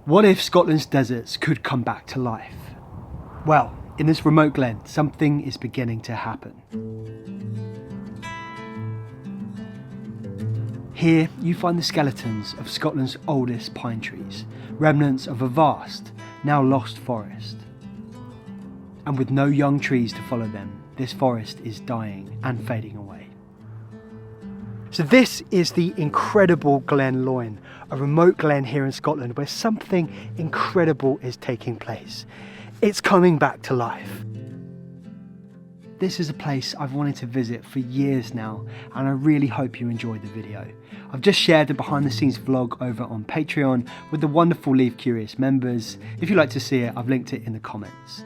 What if Scotland's deserts could come back to life? Well, in this remote glen, something is beginning to happen. Here, you find the skeletons of Scotland's oldest pine trees, remnants of a vast, now lost forest. And with no young trees to follow them, this forest is dying and fading away. So this is the incredible Glen Loin, a remote glen here in Scotland where something incredible is taking place. It's coming back to life. This is a place I've wanted to visit for years now, and I really hope you enjoyed the video. I've just shared a behind the scenes vlog over on Patreon with the wonderful Leave Curious members. If you'd like to see it, I've linked it in the comments.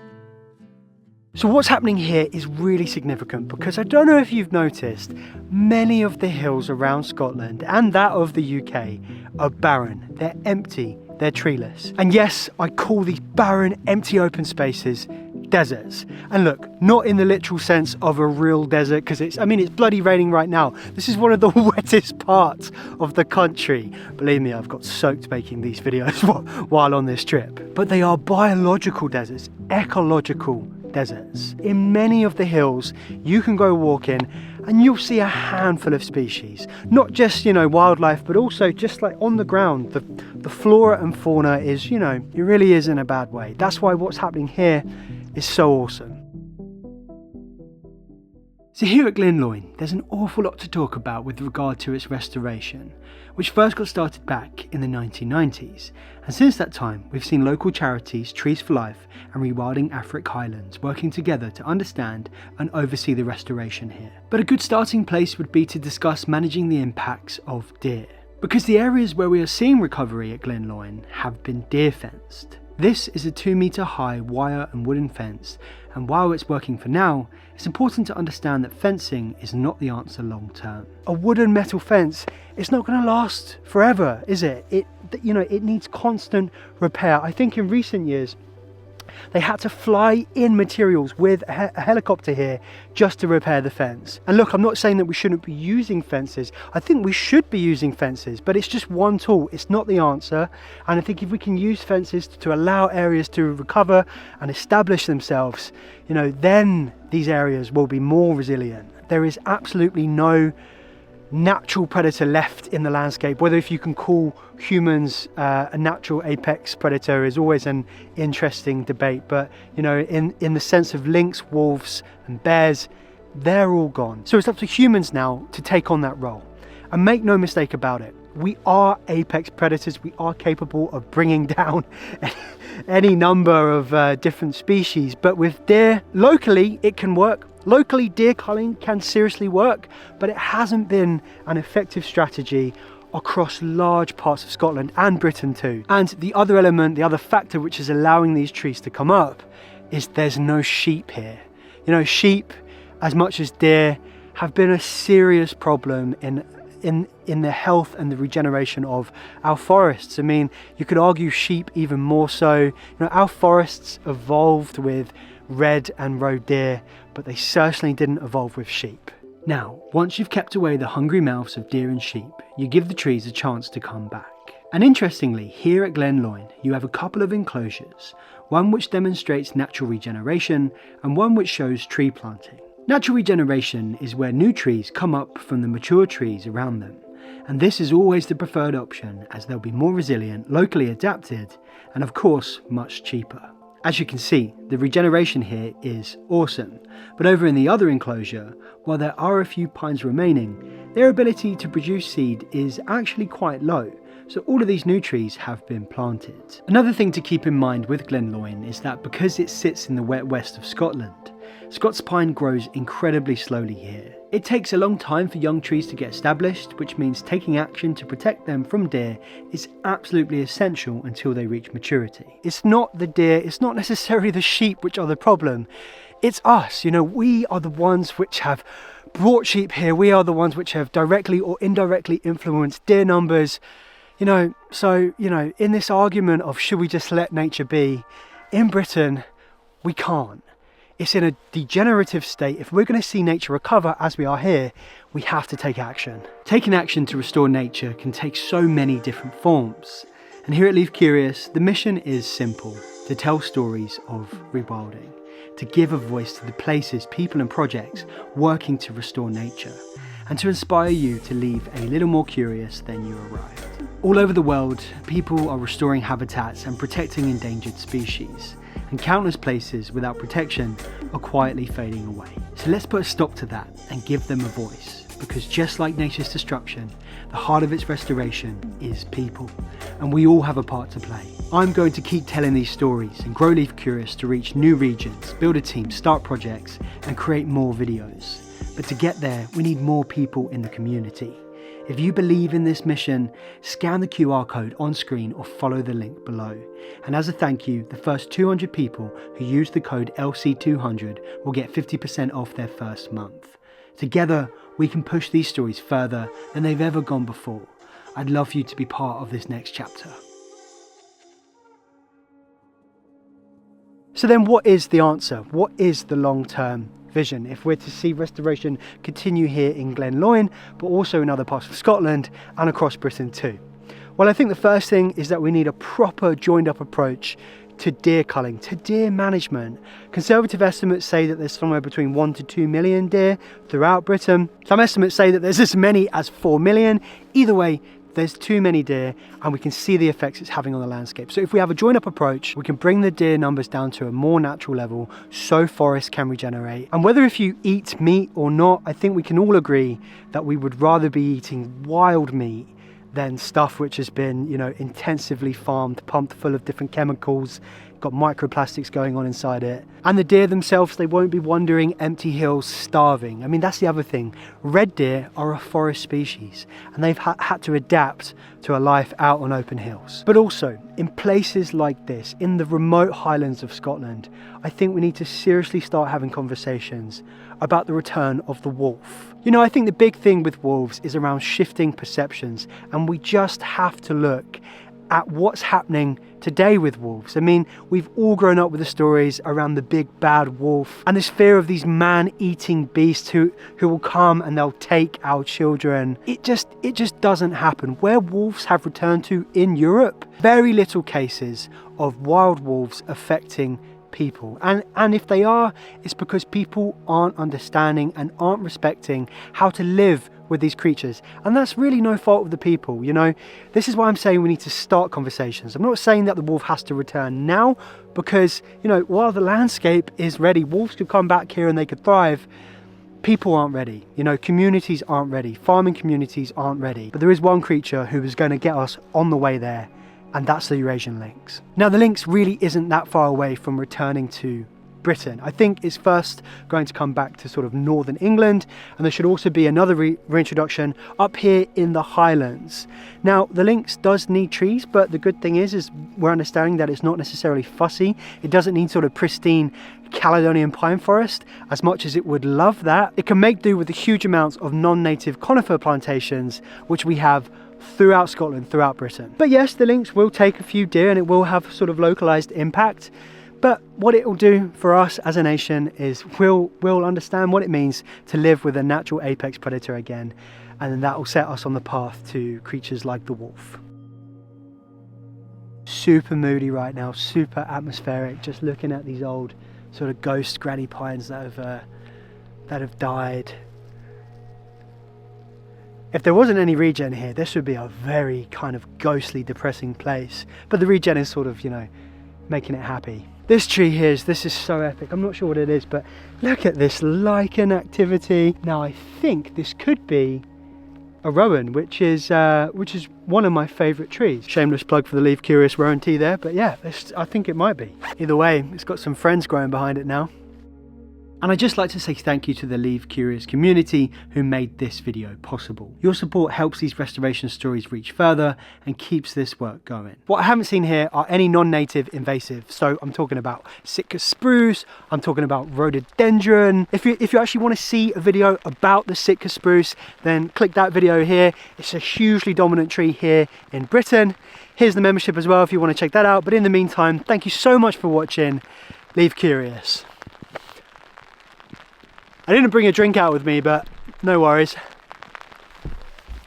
So what's happening here is really significant because I don't know if you've noticed, many of the hills around Scotland and that of the UK are barren, they're empty, they're treeless. And yes, I call these barren, empty open spaces deserts. And look, not in the literal sense of a real desert, because it's bloody raining right now. This is one of the wettest parts of the country. Believe me, I've got soaked making these videos while on this trip. But they are biological deserts, ecological deserts. In many of the hills, you can go walking and you'll see a handful of species. Not just, wildlife, but also just like on the ground. The flora and fauna is, it really is in a bad way. That's why what's happening here is so awesome. So here at Glen Loin, there's an awful lot to talk about with regard to its restoration, which first got started back in the 1990s. And since that time, we've seen local charities, Trees for Life and Rewilding Afric Highlands working together to understand and oversee the restoration here. But a good starting place would be to discuss managing the impacts of deer, because the areas where we are seeing recovery at Glen Loin have been deer fenced. This is a 2-metre high wire and wooden fence, and while it's working for now, it's important to understand that fencing is not the answer long term. A wooden metal fence, it's not going to last forever, is it? It needs constant repair. I think in recent years, they had to fly in materials with a helicopter here just to repair the fence. And look, I'm not saying that we shouldn't be using fences. I think we should be using fences, but it's just one tool. It's not the answer. And I think if we can use fences to allow areas to recover and establish themselves, then these areas will be more resilient. There is absolutely no natural predator left in the landscape. Whether if you can call humans a natural apex predator is always an interesting debate, but in the sense of lynx, wolves and bears, they're all gone. So it's up to humans now to take on that role. And make no mistake about it, we are apex predators. We are capable of bringing down any number of different species, but with deer, locally it can work. Locally, deer culling can seriously work, but it hasn't been an effective strategy across large parts of Scotland and Britain too. And the other element, the other factor which is allowing these trees to come up is there's no sheep here. Sheep, as much as deer, have been a serious problem in the health and the regeneration of our forests. You could argue sheep even more so. Our forests evolved with red and roe deer, but they certainly didn't evolve with sheep. Now, once you've kept away the hungry mouths of deer and sheep, you give the trees a chance to come back. And interestingly, here at Glen Loin, you have a couple of enclosures, one which demonstrates natural regeneration and one which shows tree planting. Natural regeneration is where new trees come up from the mature trees around them, and this is always the preferred option as they'll be more resilient, locally adapted, and of course, much cheaper. As you can see, the regeneration here is awesome, but over in the other enclosure, while there are a few pines remaining, their ability to produce seed is actually quite low, so all of these new trees have been planted. Another thing to keep in mind with Glen Loin is that because it sits in the wet west of Scotland, Scots pine grows incredibly slowly here. It takes a long time for young trees to get established, which means taking action to protect them from deer is absolutely essential until they reach maturity. It's not the deer, it's not necessarily the sheep which are the problem, it's us. We are the ones which have brought sheep here, we are the ones which have directly or indirectly influenced deer numbers. So in this argument of should we just let nature be, in Britain, we can't. It's in a degenerative state. If we're going to see nature recover as we are here, we have to take action. Taking action to restore nature can take so many different forms. And here at Leave Curious, the mission is simple: to tell stories of rewilding, to give a voice to the places, people and projects working to restore nature, and to inspire you to leave a little more curious than you arrived. All over the world, people are restoring habitats and protecting endangered species, and countless places without protection are quietly fading away. So let's put a stop to that and give them a voice, because just like nature's destruction, the heart of its restoration is people, and we all have a part to play. I'm going to keep telling these stories and grow Leave Curious to reach new regions, build a team, start projects, and create more videos. But to get there, we need more people in the community. If you believe in this mission, scan the QR code on screen or follow the link below. And as a thank you, the first 200 people who use the code LC200 will get 50% off their first month. Together, we can push these stories further than they've ever gone before. I'd love you to be part of this next chapter. So then what is the answer? What is the long-term vision if we're to see restoration continue here in Glen Loin, but also in other parts of Scotland and across Britain too? Well, I think the first thing is that we need a proper joined up approach to deer culling, to deer management. Conservative estimates say that there's somewhere between 1 to 2 million deer throughout Britain. Some estimates say that there's as many as 4 million. Either way, there's too many deer, and we can see the effects it's having on the landscape. So if we have a joined up approach, we can bring the deer numbers down to a more natural level so forests can regenerate. And whether if you eat meat or not, I think we can all agree that we would rather be eating wild meat than stuff which has been, intensively farmed, pumped full of different chemicals, got microplastics going on inside it. And the deer themselves, they won't be wandering empty hills starving. I mean, that's the other thing. Red deer are a forest species, and they've had to adapt to a life out on open hills. But also, in places like this, in the remote highlands of Scotland, I think we need to seriously start having conversations about the return of the wolf. I think the big thing with wolves is around shifting perceptions, and we just have to look at what's happening today with wolves. I mean, we've all grown up with the stories around the big bad wolf and this fear of these man-eating beasts who will come and they'll take our children. It just doesn't happen. Where wolves have returned to in Europe, very little cases of wild wolves affecting people, and if they are, it's because people aren't understanding and aren't respecting how to live with these creatures, and that's really no fault of the people. This is why I'm saying we need to start conversations. I'm not saying that the wolf has to return now, because while the landscape is ready, wolves could come back here and they could thrive. People aren't ready, communities aren't ready, farming communities aren't ready. But there is one creature who is going to get us on the way there, and that's the Eurasian lynx. Now, the lynx really isn't that far away from returning to Britain. I think it's first going to come back to sort of northern England, and there should also be another reintroduction up here in the Highlands. Now, the lynx does need trees, but the good thing is we're understanding that it's not necessarily fussy. It doesn't need sort of pristine Caledonian pine forest as much as it would love that. It can make do with the huge amounts of non-native conifer plantations which we have throughout Scotland, throughout Britain. But yes, the lynx will take a few deer and it will have sort of localized impact. But what it will do for us as a nation is we'll understand what it means to live with a natural apex predator again, and then that will set us on the path to creatures like the wolf. Super moody right now, super atmospheric, just looking at these old sort of ghost granny pines that have died. If there wasn't any regen here, this would be a very kind of ghostly, depressing place. But the regen is sort of, making it happy. This tree here, this is so epic. I'm not sure what it is, but look at this lichen activity. Now, I think this could be a rowan, which is one of my favourite trees. Shameless plug for the Leave Curious rowan tea there, but yeah, I think it might be. Either way, it's got some friends growing behind it now. And I'd just like to say thank you to the Leave Curious community who made this video possible. Your support helps these restoration stories reach further and keeps this work going. What I haven't seen here are any non-native invasives. So I'm talking about Sitka spruce, I'm talking about rhododendron. If you actually want to see a video about the Sitka spruce, then click that video here. It's a hugely dominant tree here in Britain. Here's the membership as well if you want to check that out. But in the meantime, thank you so much for watching. Leave Curious. I didn't bring a drink out with me, but no worries.